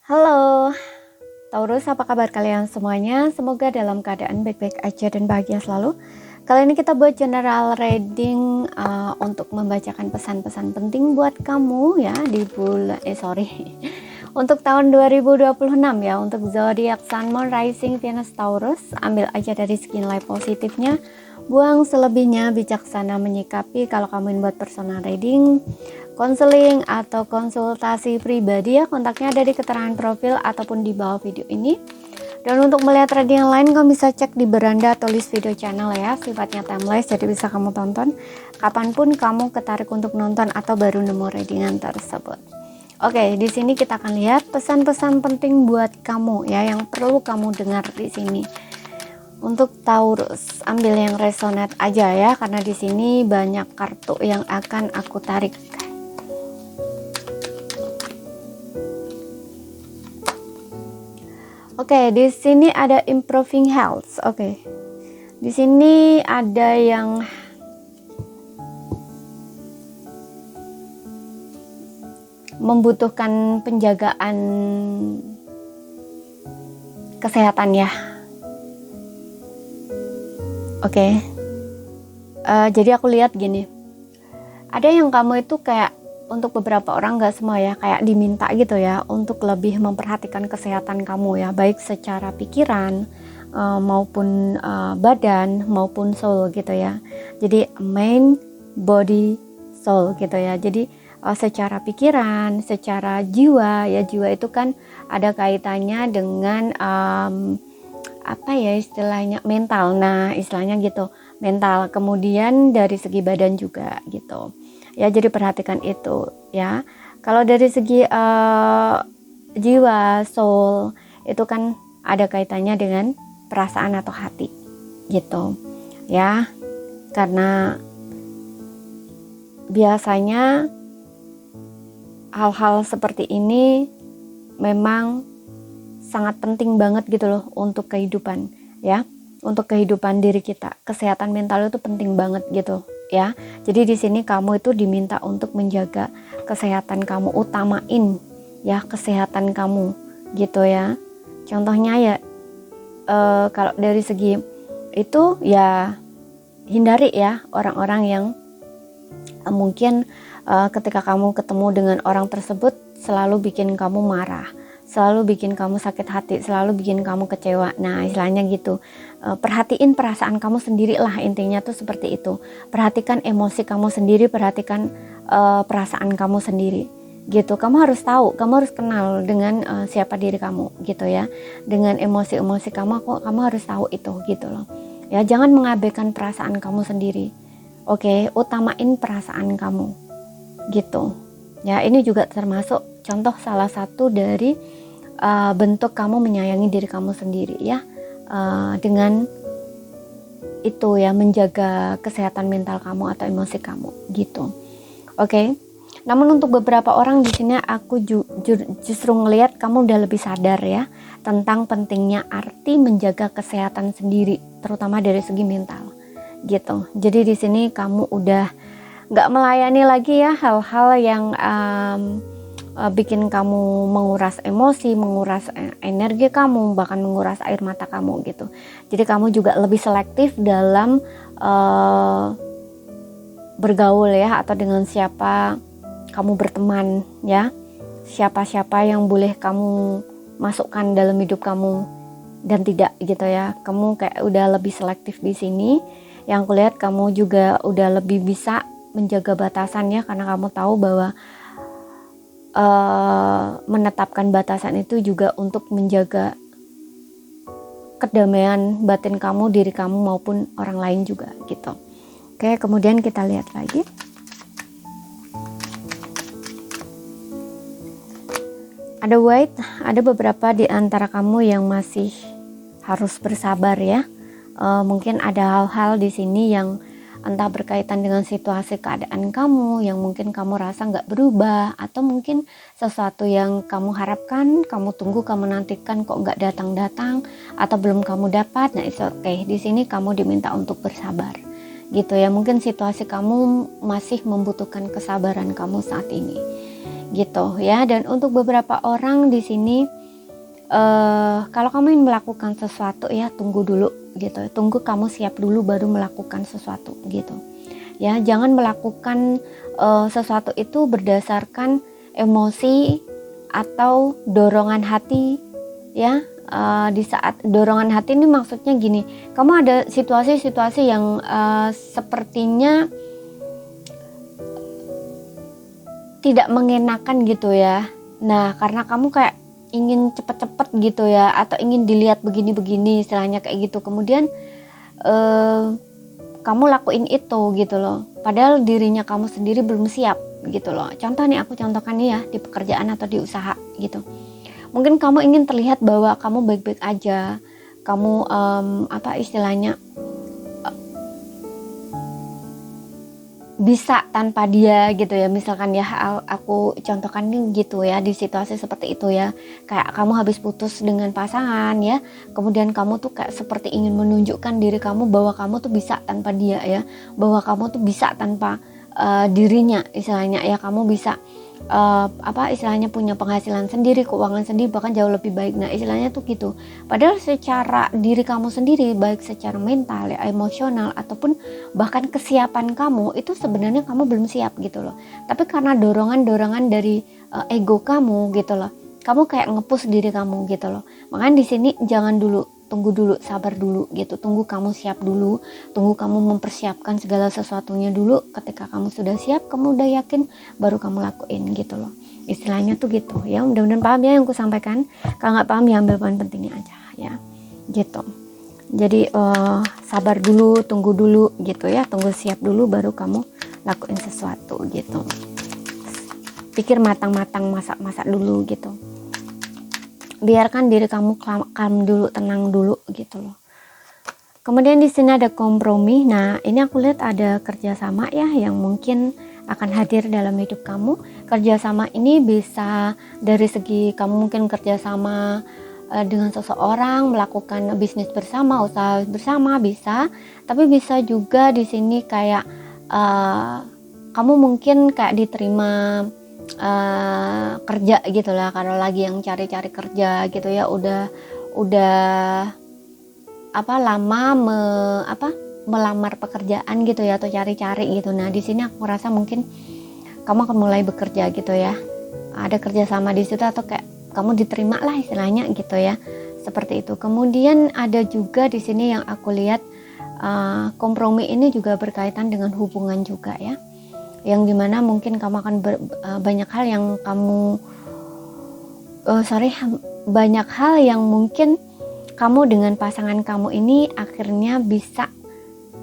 Halo, Taurus, apa kabar kalian semuanya? Semoga dalam keadaan baik-baik aja dan bahagia selalu. Kali ini kita buat general reading untuk membacakan pesan-pesan penting buat kamu ya di bulan untuk tahun 2026 ya, untuk zodiak Sun, Moon, Rising, Venus, Taurus. Ambil aja dari segi nilai positifnya, buang selebihnya, bijaksana menyikapi. Kalau kamu ingin buat personal reading, konseling atau konsultasi pribadi ya, kontaknya ada di keterangan profil ataupun di bawah video ini. Dan untuk melihat reading yang lain, kamu bisa cek di beranda atau list video channel ya, sifatnya timeless, jadi bisa kamu tonton kapanpun kamu ketarik untuk nonton atau baru nemu readingan tersebut. Oke, di sini kita akan lihat pesan-pesan penting buat kamu ya, yang perlu kamu dengar di sini. Untuk Taurus, ambil yang resonate aja ya, karena di sini banyak kartu yang akan aku tarik. Oke, di sini ada improving health. Oke. Di sini ada yang membutuhkan penjagaan kesehatan ya. Oke. Jadi aku lihat gini. Ada yang kamu itu kayak, untuk beberapa orang, gak semua ya, kayak diminta gitu ya untuk lebih memperhatikan kesehatan kamu ya, baik secara pikiran maupun badan maupun soul gitu ya. Jadi mind, body, soul gitu ya. Jadi secara pikiran, secara jiwa ya, jiwa itu kan ada kaitannya dengan apa ya istilahnya, mental. Nah istilahnya gitu, mental. Kemudian dari segi badan juga gitu ya, jadi perhatikan itu ya. Kalau dari segi jiwa, soul, itu kan ada kaitannya dengan perasaan atau hati gitu ya, karena biasanya hal-hal seperti ini memang sangat penting banget gitu loh untuk kehidupan ya, untuk kehidupan diri kita. Kesehatan mental itu penting banget gitu ya. Jadi di sini kamu itu diminta untuk menjaga kesehatan kamu, utamain ya kesehatan kamu gitu ya. Contohnya ya kalau dari segi itu ya, hindari ya orang-orang yang mungkin ketika kamu ketemu dengan orang tersebut selalu bikin kamu marah, selalu bikin kamu sakit hati, selalu bikin kamu kecewa. Nah istilahnya gitu, perhatiin perasaan kamu sendiri lah, intinya tuh seperti itu. Perhatikan emosi kamu sendiri, perhatikan perasaan kamu sendiri gitu. Kamu harus tahu, kamu harus kenal dengan siapa diri kamu gitu ya, dengan emosi-emosi kamu harus tahu itu gitu loh ya. Jangan mengabaikan perasaan kamu sendiri. Oke, utamain perasaan kamu gitu ya. Ini juga termasuk contoh salah satu dari bentuk kamu menyayangi diri kamu sendiri ya, dengan itu ya, menjaga kesehatan mental kamu atau emosi kamu gitu. Oke. Namun untuk beberapa orang di sini aku justru ngelihat kamu udah lebih sadar ya tentang pentingnya arti menjaga kesehatan sendiri, terutama dari segi mental gitu. Jadi di sini kamu udah nggak melayani lagi ya hal-hal yang bikin kamu menguras emosi, menguras energi kamu, bahkan menguras air mata kamu gitu. Jadi kamu juga lebih selektif dalam bergaul ya, atau dengan siapa kamu berteman ya, siapa-siapa yang boleh kamu masukkan dalam hidup kamu dan tidak gitu ya. Kamu kayak udah lebih selektif di sini. Yang kulihat kamu juga udah lebih bisa menjaga batasan ya, karena kamu tahu bahwa menetapkan batasan itu juga untuk menjaga kedamaian batin kamu, diri kamu maupun orang lain juga gitu. Oke, kemudian kita lihat lagi. Ada white, ada beberapa di antara kamu yang masih harus bersabar ya. Mungkin ada hal-hal di sini yang entah berkaitan dengan situasi keadaan kamu yang mungkin kamu rasa nggak berubah, atau mungkin sesuatu yang kamu harapkan, kamu tunggu, kamu nantikan kok nggak datang-datang atau belum kamu dapat. Nah it's okay, di sini kamu diminta untuk bersabar gitu ya. Mungkin situasi kamu masih membutuhkan kesabaran kamu saat ini gitu ya. Dan untuk beberapa orang di sini, kalau kamu ingin melakukan sesuatu ya, tunggu dulu gitu, tunggu kamu siap dulu baru melakukan sesuatu gitu ya. Jangan melakukan sesuatu itu berdasarkan emosi atau dorongan hati ya. Di saat dorongan hati ini maksudnya gini, kamu ada situasi-situasi yang sepertinya tidak mengenakan gitu ya. Nah, karena kamu kayak ingin cepet-cepet gitu ya, atau ingin dilihat begini-begini istilahnya kayak gitu, kemudian kamu lakuin itu gitu loh, padahal dirinya kamu sendiri belum siap gitu loh. Contoh nih, aku contohkan nih ya, di pekerjaan atau di usaha gitu. Mungkin kamu ingin terlihat bahwa kamu baik-baik aja, kamu apa istilahnya, bisa tanpa dia gitu ya. Misalkan ya, aku contohkan nih gitu ya, di situasi seperti itu ya, kayak kamu habis putus dengan pasangan ya, kemudian kamu tuh kayak seperti ingin menunjukkan diri kamu bahwa kamu tuh bisa tanpa dia ya, bahwa kamu tuh bisa tanpa dirinya istilahnya ya, kamu bisa apa istilahnya punya penghasilan sendiri, keuangan sendiri, bahkan jauh lebih baik. Nah istilahnya tuh gitu, padahal secara diri kamu sendiri, baik secara mental ya, emosional, ataupun bahkan kesiapan kamu itu sebenarnya kamu belum siap gitu loh. Tapi karena dorongan-dorongan dari ego kamu gitu loh, kamu kayak nge-push diri kamu gitu loh. Makanya di sini jangan dulu, tunggu dulu, sabar dulu gitu, tunggu kamu siap dulu, tunggu kamu mempersiapkan segala sesuatunya dulu. Ketika kamu sudah siap, kamu udah yakin, baru kamu lakuin gitu loh, istilahnya tuh gitu ya. Mudah-mudahan paham ya yang aku sampaikan. Kalau nggak paham ya ambil poin pentingnya aja ya gitu. Jadi sabar dulu, tunggu dulu gitu ya, tunggu siap dulu baru kamu lakuin sesuatu gitu. Pikir matang-matang, masak-masak dulu gitu. Biarkan diri kamu calm dulu, tenang dulu gitu loh. Kemudian di sini ada kompromi. Nah, ini aku lihat ada kerjasama ya yang mungkin akan hadir dalam hidup kamu. Kerjasama ini bisa dari segi kamu mungkin kerjasama dengan seseorang, melakukan bisnis bersama, usaha bersama bisa. Tapi bisa juga di sini kayak kamu mungkin kayak diterima kerja gitu lah, kalau lagi yang cari-cari kerja gitu ya, udah apa lama melamar pekerjaan gitu ya, atau cari-cari gitu. Nah di sini aku rasa mungkin kamu akan mulai bekerja gitu ya, ada kerjasama di situ, atau kayak kamu diterima lah istilahnya gitu ya, seperti itu. Kemudian ada juga di sini yang aku lihat kompromi ini juga berkaitan dengan hubungan juga ya, yang dimana mungkin kamu akan banyak hal yang kamu banyak hal yang mungkin kamu dengan pasangan kamu ini akhirnya bisa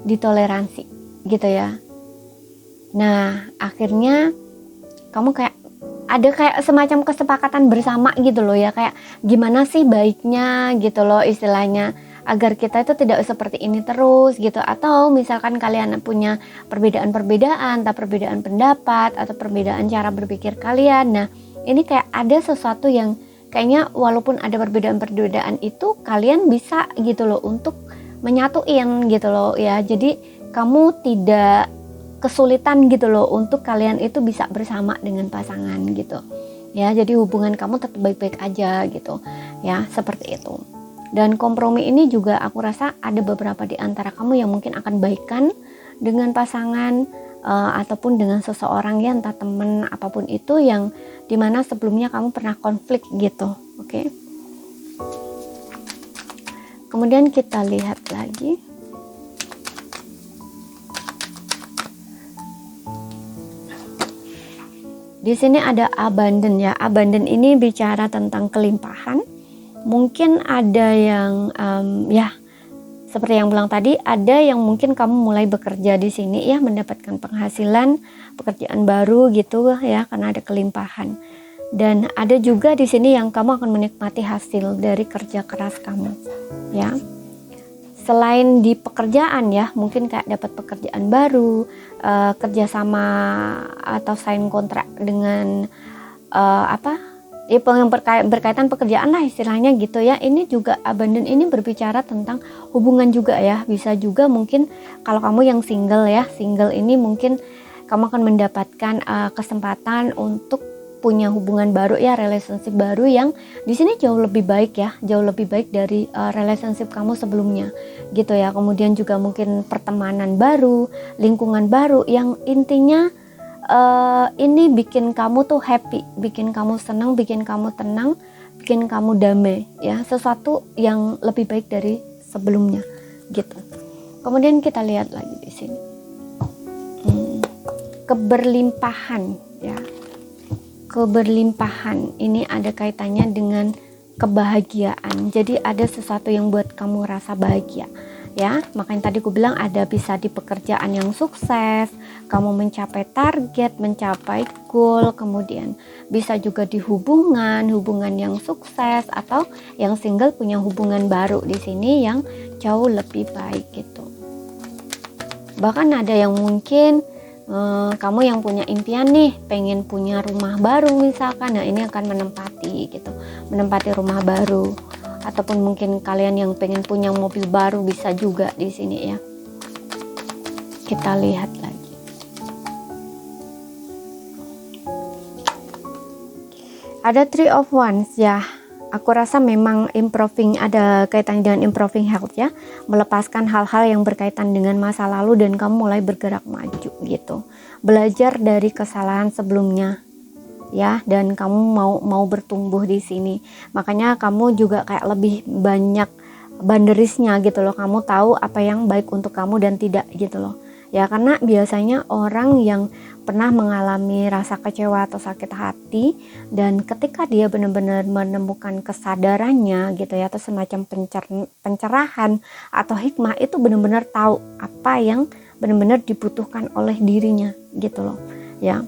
ditoleransi gitu ya. Nah akhirnya kamu kayak ada kayak semacam kesepakatan bersama gitu loh ya, kayak gimana sih baiknya gitu loh istilahnya, agar kita itu tidak seperti ini terus gitu. Atau misalkan kalian punya perbedaan-perbedaan, entah perbedaan pendapat atau perbedaan cara berpikir kalian. Nah ini kayak ada sesuatu yang kayaknya walaupun ada perbedaan-perbedaan itu, kalian bisa gitu loh untuk menyatuin gitu loh ya. Jadi kamu tidak kesulitan gitu loh untuk kalian itu bisa bersama dengan pasangan gitu ya. Jadi hubungan kamu tetap baik-baik aja gitu ya, seperti itu. Dan kompromi ini juga aku rasa ada beberapa di antara kamu yang mungkin akan baikan dengan pasangan ataupun dengan seseorang ya, entah teman apapun itu, yang dimana sebelumnya kamu pernah konflik gitu. Oke. Kemudian kita lihat lagi. Di sini ada abundant ya. Abundant ini bicara tentang kelimpahan. Mungkin ada yang ya seperti yang bilang tadi, ada yang mungkin kamu mulai bekerja di sini ya, mendapatkan penghasilan, pekerjaan baru gitu ya, karena ada kelimpahan. Dan ada juga di sini yang kamu akan menikmati hasil dari kerja keras kamu ya. Selain di pekerjaan ya, mungkin kayak dapat pekerjaan baru, kerjasama atau sign kontrak dengan yang berkaitan pekerjaan lah istilahnya gitu ya. Ini juga abundant ini berbicara tentang hubungan juga ya. Bisa juga mungkin kalau kamu yang single ya, single ini mungkin kamu akan mendapatkan kesempatan untuk punya hubungan baru ya, relationship baru yang di sini jauh lebih baik ya, jauh lebih baik dari relationship kamu sebelumnya gitu ya. Kemudian juga mungkin pertemanan baru, lingkungan baru yang intinya ini bikin kamu tuh happy, bikin kamu senang, bikin kamu tenang, bikin kamu damai ya, sesuatu yang lebih baik dari sebelumnya gitu. Kemudian kita lihat lagi di sini keberlimpahan ya. Keberlimpahan ini ada kaitannya dengan kebahagiaan. Jadi ada sesuatu yang buat kamu rasa bahagia ya. Makanya tadi aku bilang ada bisa di pekerjaan yang sukses, kamu mencapai target, mencapai goal, kemudian bisa juga di hubungan yang sukses, atau yang single punya hubungan baru di sini yang jauh lebih baik gitu. Bahkan ada yang mungkin kamu yang punya impian nih, pengen punya rumah baru misalkan, nah ini akan menempati gitu, menempati rumah baru. Ataupun mungkin kalian yang pengen punya mobil baru bisa juga di sini ya. Kita lihat lagi. Ada Three of Wands ya. Aku rasa memang improving, ada kaitannya dengan improving health ya, melepaskan hal-hal yang berkaitan dengan masa lalu dan kamu mulai bergerak maju gitu, belajar dari kesalahan sebelumnya ya, dan kamu mau bertumbuh di sini. Makanya kamu juga kayak lebih banyak boundariesnya gitu loh, kamu tahu apa yang baik untuk kamu dan tidak gitu loh ya. Karena biasanya orang yang pernah mengalami rasa kecewa atau sakit hati, dan ketika dia benar-benar menemukan kesadarannya gitu ya, atau semacam pencerahan atau hikmah, itu benar-benar tahu apa yang benar-benar dibutuhkan oleh dirinya gitu loh ya,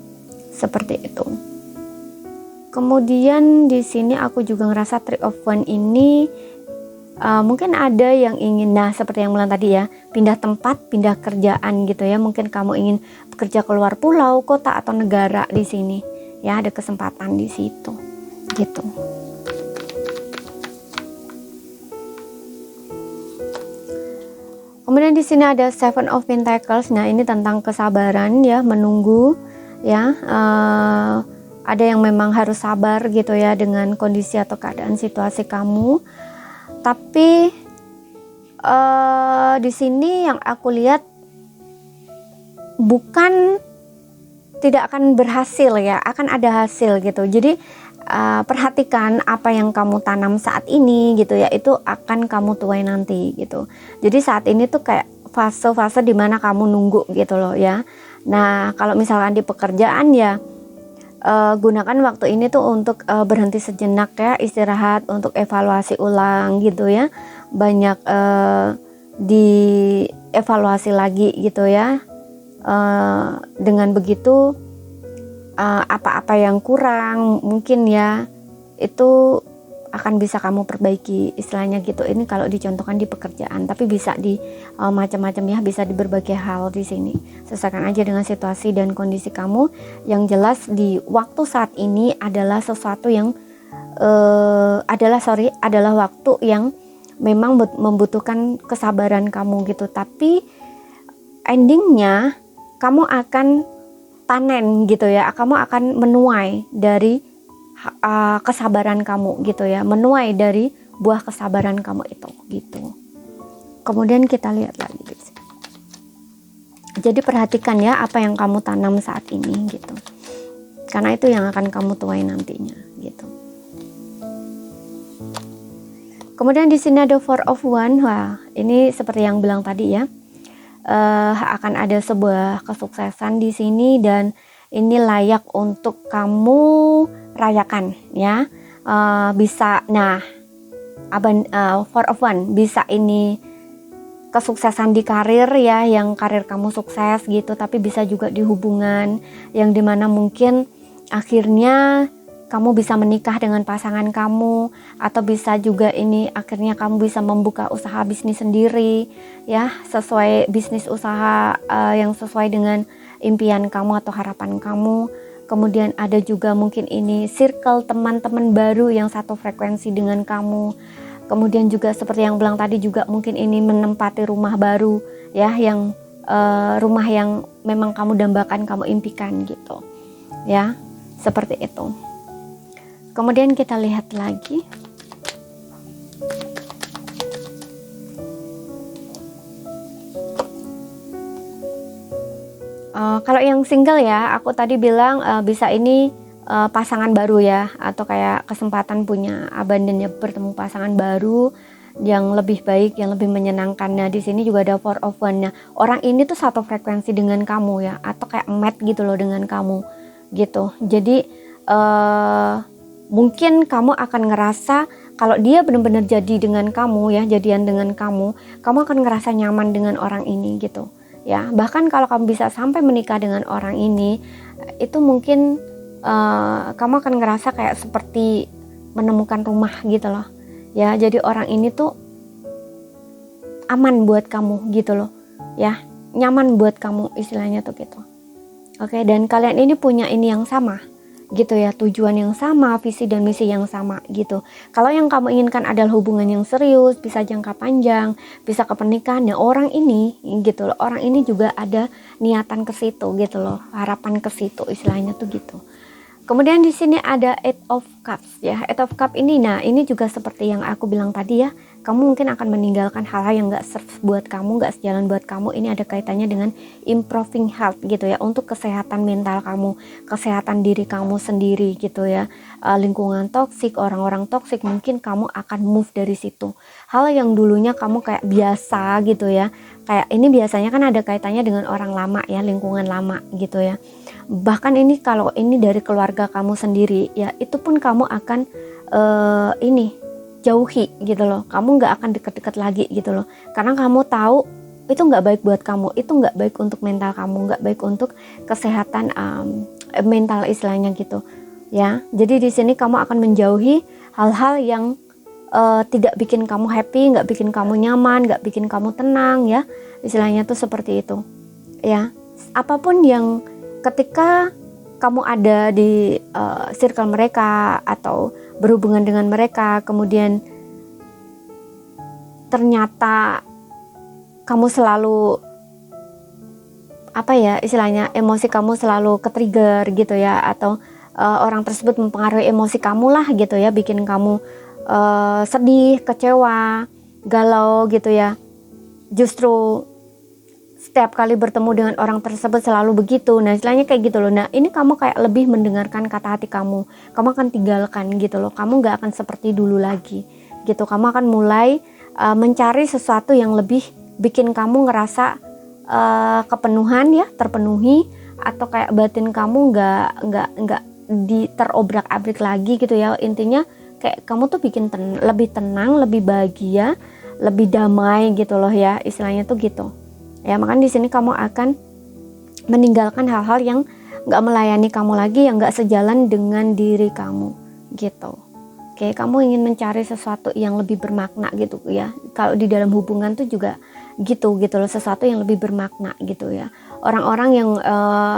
seperti itu. Kemudian di sini aku juga ngerasa Three of Wands ini mungkin ada yang ingin, nah seperti yang bilang tadi ya, pindah tempat, pindah kerjaan gitu ya. Mungkin kamu ingin bekerja keluar pulau, kota, atau negara di sini ya, ada kesempatan di situ gitu. Kemudian di sini ada Seven of Pentacles. Nah ini tentang kesabaran ya, menunggu ya. Ada yang memang harus sabar gitu ya dengan kondisi atau keadaan situasi kamu. Tapi di sini yang aku lihat bukan tidak akan berhasil ya, akan ada hasil gitu. Jadi perhatikan apa yang kamu tanam saat ini gitu ya, itu akan kamu tuai nanti gitu. Jadi saat ini tuh kayak fase-fase dimana kamu nunggu gitu loh ya. Nah kalau misalkan di pekerjaan ya, gunakan waktu ini tuh untuk berhenti sejenak ya, istirahat, untuk evaluasi ulang gitu ya. Banyak dievaluasi lagi gitu ya. Dengan begitu apa-apa yang kurang mungkin ya, itu akan bisa kamu perbaiki istilahnya gitu. Ini kalau dicontohkan di pekerjaan, tapi bisa di macam-macam ya, bisa di berbagai hal di sini. Sesuaikan aja dengan situasi dan kondisi kamu. Yang jelas di waktu saat ini adalah sesuatu yang adalah waktu yang memang membutuhkan kesabaran kamu gitu. Tapi endingnya kamu akan panen gitu ya, kamu akan menuai dari kesabaran kamu gitu ya, menuai dari buah kesabaran kamu itu gitu. Kemudian kita lihat lagi di sini. Jadi perhatikan ya apa yang kamu tanam saat ini gitu, karena itu yang akan kamu tuai nantinya gitu. Kemudian di sini ada Four of Wands. Wah, ini seperti yang bilang tadi ya, akan ada sebuah kesuksesan di sini, dan ini layak untuk kamu rayakan ya. Bisa, nah Four of Wands bisa ini kesuksesan di karir ya, yang karir kamu sukses gitu, tapi bisa juga di hubungan yang dimana mungkin akhirnya kamu bisa menikah dengan pasangan kamu, atau bisa juga ini akhirnya kamu bisa membuka usaha bisnis sendiri ya, sesuai bisnis usaha yang sesuai dengan impian kamu atau harapan kamu. Kemudian ada juga mungkin ini circle teman-teman baru yang satu frekuensi dengan kamu. Kemudian juga seperti yang bilang tadi juga mungkin ini menempati rumah baru ya, yang rumah yang memang kamu dambakan, kamu impikan gitu ya, seperti itu. Kemudian kita lihat lagi. Kalau yang single ya, aku tadi bilang bisa ini pasangan baru ya, atau kayak kesempatan punya abandonnya, bertemu pasangan baru yang lebih baik, yang lebih menyenangkan. Nah di sini juga ada Four of Wands. Nah, orang ini tuh satu frekuensi dengan kamu ya, atau kayak match gitu loh dengan kamu gitu. Jadi mungkin kamu akan ngerasa kalau dia benar-benar jadi dengan kamu ya, jadian dengan kamu akan ngerasa nyaman dengan orang ini gitu ya. Bahkan kalau kamu bisa sampai menikah dengan orang ini, itu mungkin kamu akan ngerasa kayak seperti menemukan rumah gitu loh ya. Jadi orang ini tuh aman buat kamu gitu loh ya, nyaman buat kamu istilahnya tuh gitu. Oke, dan kalian ini punya ini yang sama gitu ya, tujuan yang sama, visi dan misi yang sama gitu. Kalau yang kamu inginkan adalah hubungan yang serius, bisa jangka panjang, bisa ke pernikahan, ya orang ini gitu loh, orang ini juga ada niatan ke situ gitu loh, harapan ke situ istilahnya tuh gitu. Kemudian di sini ada Eight of Cups ya. Eight of Cups ini, nah ini juga seperti yang aku bilang tadi ya, kamu mungkin akan meninggalkan hal-hal yang gak serve buat kamu, gak sejalan buat kamu. Ini ada kaitannya dengan improving health gitu ya, untuk kesehatan mental kamu, kesehatan diri kamu sendiri gitu ya. Lingkungan toksik, orang-orang toksik, mungkin kamu akan move dari situ. Hal yang dulunya kamu kayak biasa gitu ya, kayak ini biasanya kan ada kaitannya dengan orang lama ya, lingkungan lama gitu ya. Bahkan ini kalau ini dari keluarga kamu sendiri ya, itu pun kamu akan ini jauhi gitu loh. Kamu nggak akan deket-deket lagi gitu loh, karena kamu tahu itu nggak baik buat kamu, itu nggak baik untuk mental kamu, nggak baik untuk kesehatan mental istilahnya gitu ya. Jadi di sini kamu akan menjauhi hal-hal yang tidak bikin kamu happy, nggak bikin kamu nyaman, nggak bikin kamu tenang ya, istilahnya tuh seperti itu ya. Apapun yang ketika kamu ada di circle mereka atau berhubungan dengan mereka, kemudian ternyata kamu selalu apa ya istilahnya, emosi kamu selalu ke-trigger gitu ya, atau orang tersebut mempengaruhi emosi kamu lah gitu ya, bikin kamu sedih, kecewa, galau gitu ya. Justru setiap kali bertemu dengan orang tersebut selalu begitu. Nah istilahnya kayak gitu loh. Nah ini kamu kayak lebih mendengarkan kata hati kamu akan tinggalkan gitu loh. Kamu gak akan seperti dulu lagi gitu. Kamu akan mulai mencari sesuatu yang lebih bikin kamu ngerasa kepenuhan ya, terpenuhi, atau kayak batin kamu nggak terobrak-abrik lagi gitu ya. Intinya kayak kamu tuh bikin lebih tenang, lebih bahagia, lebih damai gitu loh ya, istilahnya tuh gitu ya. Makanya di sini kamu akan meninggalkan hal-hal yang nggak melayani kamu lagi, yang nggak sejalan dengan diri kamu gitu. Oke, kamu ingin mencari sesuatu yang lebih bermakna gitu ya. Kalau di dalam hubungan tuh juga gitu loh, sesuatu yang lebih bermakna gitu ya. Orang-orang yang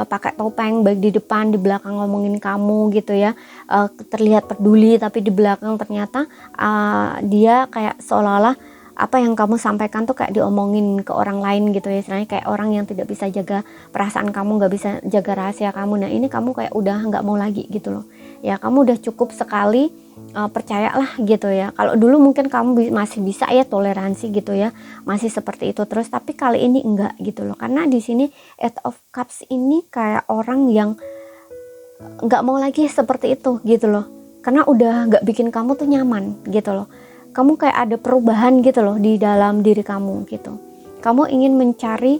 pakai topeng baik di depan di belakang ngomongin kamu gitu ya, terlihat peduli tapi di belakang ternyata dia kayak seolah-olah apa yang kamu sampaikan tuh kayak diomongin ke orang lain gitu ya, istilahnya kayak orang yang tidak bisa jaga perasaan kamu, nggak bisa jaga rahasia kamu. Nah ini kamu kayak udah nggak mau lagi gitu loh ya, kamu udah cukup sekali, percayalah gitu ya. Kalau dulu mungkin kamu masih bisa ya toleransi gitu ya, masih seperti itu terus, tapi kali ini enggak gitu loh. Karena di sini Eight of Cups ini kayak orang yang nggak mau lagi seperti itu gitu loh, karena udah nggak bikin kamu tuh nyaman gitu loh. Kamu kayak ada perubahan gitu loh di dalam diri kamu gitu. Kamu ingin mencari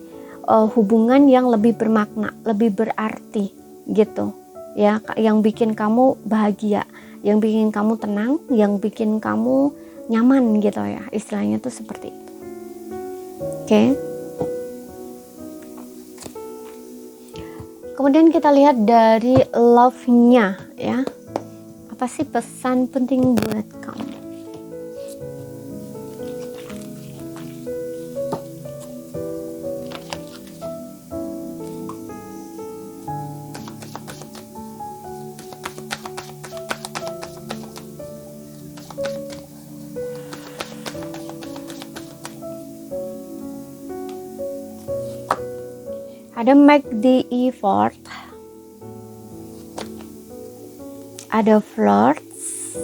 hubungan yang lebih bermakna, lebih berarti gitu ya, yang bikin kamu bahagia, yang bikin kamu tenang, yang bikin kamu nyaman gitu ya, istilahnya tuh seperti itu. Oke. Kemudian kita lihat dari love-nya ya, apa sih pesan penting buat kamu. Ada make the effort, ada flirts.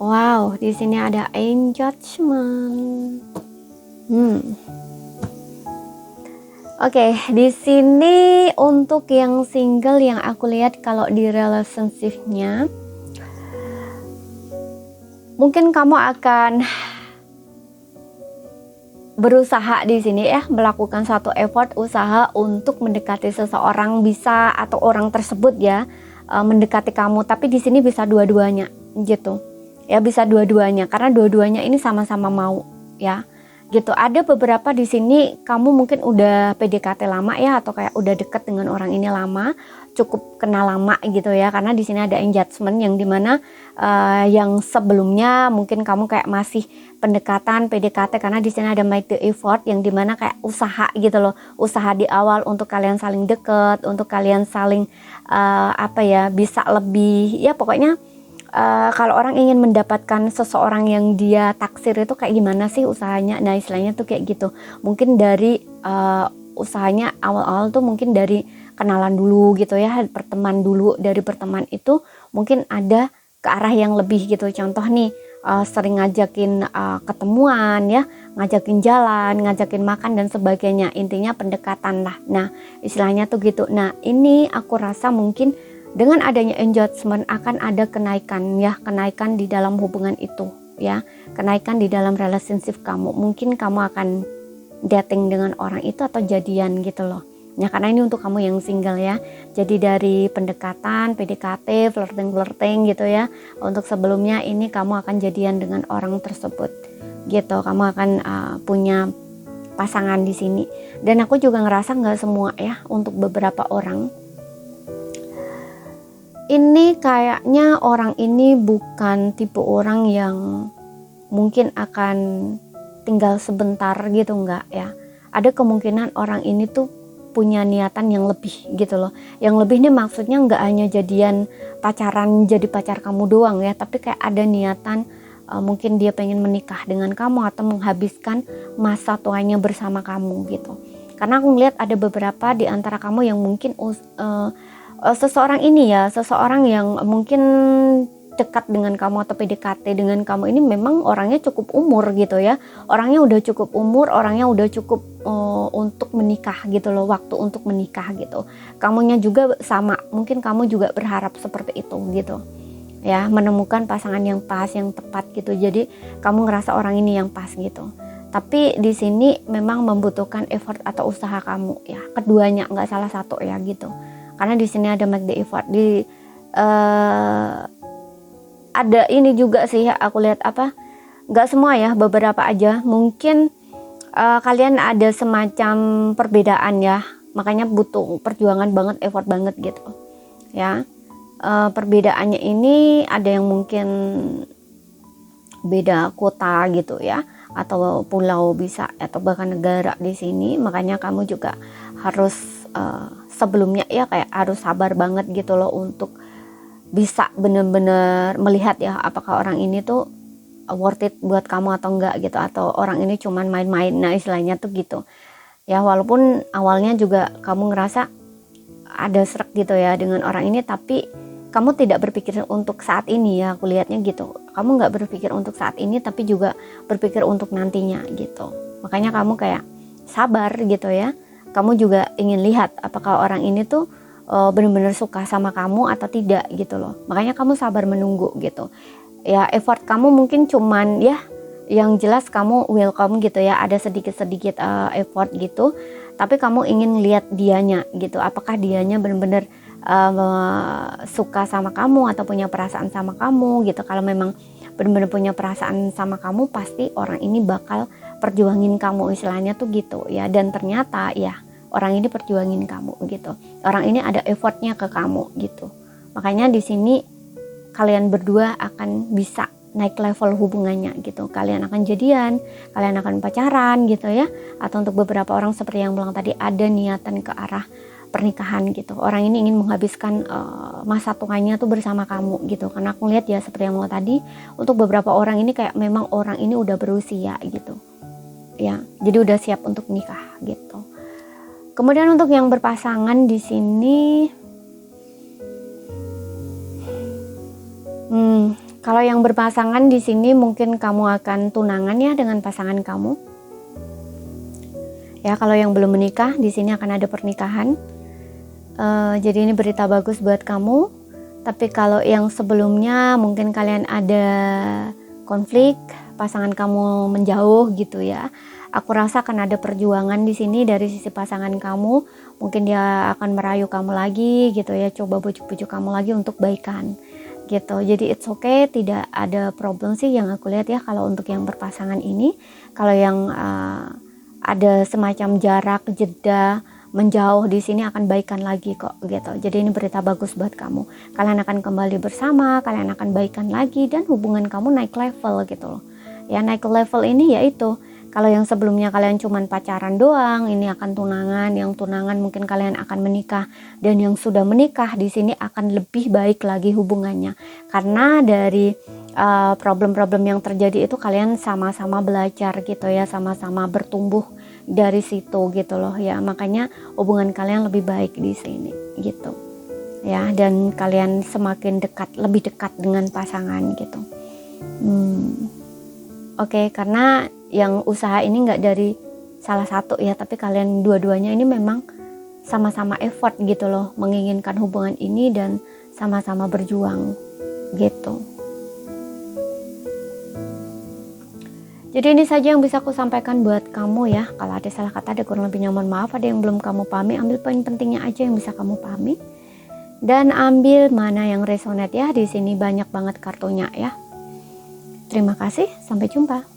Wow, di sini ada engagement. Oke, di sini untuk yang single yang aku lihat kalau di relationship-nya, mungkin kamu akan berusaha di sini ya, melakukan satu effort usaha untuk mendekati seseorang, bisa atau orang tersebut ya mendekati kamu, tapi di sini bisa dua-duanya gitu. Ya, bisa dua-duanya karena dua-duanya ini sama-sama mau ya. Gitu. Ada beberapa di sini kamu mungkin udah PDKT lama ya, atau kayak udah deket dengan orang ini lama, cukup kenal lama gitu ya, karena di sini ada engagement yang dimana yang sebelumnya mungkin kamu kayak masih pendekatan PDKT, karena di sini ada make the effort yang dimana kayak usaha gitu loh, usaha di awal untuk kalian saling deket, untuk kalian saling bisa lebih ya pokoknya. Kalau orang ingin mendapatkan seseorang yang dia taksir itu kayak gimana sih usahanya, nah istilahnya tuh kayak gitu. Mungkin dari usahanya awal-awal tuh mungkin dari kenalan dulu gitu ya, berteman dulu, dari berteman itu mungkin ada ke arah yang lebih gitu. Contoh nih sering ngajakin ketemuan ya, ngajakin jalan, ngajakin makan dan sebagainya, intinya pendekatan lah. Nah istilahnya tuh gitu. Nah ini aku rasa mungkin dengan adanya engagement akan ada kenaikan ya, kenaikan di dalam hubungan itu ya, kenaikan di dalam relationship kamu. Mungkin kamu akan dating dengan orang itu atau jadian gitu loh. Ya karena ini untuk kamu yang single ya. Jadi dari pendekatan, PDKT, flirting gitu ya. Untuk sebelumnya ini kamu akan jadian dengan orang tersebut. Gitu, kamu akan punya pasangan di sini. Dan aku juga ngerasa nggak semua ya, untuk beberapa orang ini kayaknya orang ini bukan tipe orang yang mungkin akan tinggal sebentar gitu, enggak ya. Ada kemungkinan orang ini tuh punya niatan yang lebih gitu loh. Yang lebih nih maksudnya enggak hanya jadian pacaran, jadi pacar kamu doang ya, tapi kayak ada niatan mungkin dia pengen menikah dengan kamu atau menghabiskan masa tuanya bersama kamu gitu. Karena aku ngeliat ada beberapa di antara kamu yang mungkin seseorang ini ya, seseorang yang mungkin dekat dengan kamu atau PDKT dengan kamu ini memang orangnya cukup umur gitu ya, orangnya udah cukup umur, orangnya udah cukup untuk menikah gitu loh, waktu untuk menikah gitu. Kamunya juga sama, mungkin kamu juga berharap seperti itu gitu ya, menemukan pasangan yang pas, yang tepat gitu. Jadi kamu ngerasa orang ini yang pas gitu, tapi di sini memang membutuhkan effort atau usaha kamu ya, keduanya, nggak salah satu ya gitu. Karena di sini ada make the effort, ada ini juga sih ya, aku lihat nggak semua ya, beberapa aja. Mungkin kalian ada semacam perbedaan ya, makanya butuh perjuangan banget, effort banget gitu ya. Perbedaannya ini ada yang mungkin beda kota gitu ya, atau pulau bisa, atau bahkan negara di sini. Makanya kamu juga harus sebelumnya ya kayak harus sabar banget gitu loh untuk bisa bener-bener melihat ya apakah orang ini tuh worth it buat kamu atau enggak gitu, atau orang ini cuman main-main, nah istilahnya tuh gitu ya. Walaupun awalnya juga kamu ngerasa ada serak gitu ya dengan orang ini, tapi kamu tidak berpikir untuk saat ini ya, aku lihatnya gitu. Kamu nggak berpikir untuk saat ini, tapi juga berpikir untuk nantinya gitu. Makanya kamu kayak sabar gitu ya. Kamu juga ingin lihat apakah orang ini tuh benar-benar suka sama kamu atau tidak gitu loh. Makanya kamu sabar menunggu gitu ya. Effort kamu mungkin cuman ya, yang jelas kamu welcome gitu ya, ada sedikit-sedikit effort gitu, tapi kamu ingin lihat dianya gitu, apakah dianya benar-benar suka sama kamu atau punya perasaan sama kamu gitu. Kalau memang benar-benar punya perasaan sama kamu, pasti orang ini bakal perjuangin kamu, istilahnya tuh gitu ya. Dan ternyata ya orang ini perjuangin kamu gitu, orang ini ada effortnya ke kamu gitu. Makanya di sini kalian berdua akan bisa naik level hubungannya gitu. Kalian akan jadian, kalian akan pacaran gitu ya. Atau untuk beberapa orang seperti yang bilang tadi, ada niatan ke arah pernikahan gitu. Orang ini ingin menghabiskan masa tuanya tuh bersama kamu gitu. Karena aku lihat ya seperti yang bilang tadi, untuk beberapa orang ini kayak memang orang ini udah berusia gitu ya, jadi udah siap untuk nikah gitu. Kemudian untuk yang berpasangan di sini, Kalau yang berpasangan di sini mungkin kamu akan tunangan ya dengan pasangan kamu. Ya, kalau yang belum menikah di sini akan ada pernikahan. Jadi ini berita bagus buat kamu. Tapi kalau yang sebelumnya mungkin kalian ada konflik, pasangan kamu menjauh gitu ya. Aku rasa akan ada perjuangan di sini dari sisi pasangan kamu. Mungkin dia akan merayu kamu lagi gitu ya, coba bujuk-bujuk kamu lagi untuk baikan gitu. Jadi it's okay, tidak ada problem sih yang aku lihat ya kalau untuk yang berpasangan ini. Kalau yang ada semacam jarak, jeda, menjauh di sini akan baikan lagi kok gitu. Jadi ini berita bagus buat kamu. Kalian akan kembali bersama, kalian akan baikan lagi dan hubungan kamu naik level gitu loh. Ya, naik level ini yaitu kalau yang sebelumnya kalian cuman pacaran doang, ini akan tunangan, yang tunangan mungkin kalian akan menikah, dan yang sudah menikah di sini akan lebih baik lagi hubungannya. Karena dari problem-problem yang terjadi itu kalian sama-sama belajar gitu ya, sama-sama bertumbuh dari situ gitu loh ya. Makanya hubungan kalian lebih baik di sini gitu. Ya, dan kalian semakin dekat, lebih dekat dengan pasangan gitu. Oke, karena yang usaha ini nggak dari salah satu ya, tapi kalian dua-duanya ini memang sama-sama effort gitu loh, menginginkan hubungan ini dan sama-sama berjuang gitu. Jadi ini saja yang bisa aku sampaikan buat kamu ya. Kalau ada salah kata, ada kurang lebihnya mohon maaf. Ada yang belum kamu pahami, ambil poin pentingnya aja yang bisa kamu pahami dan ambil mana yang resonate ya. Di sini banyak banget kartunya ya. Terima kasih, sampai jumpa.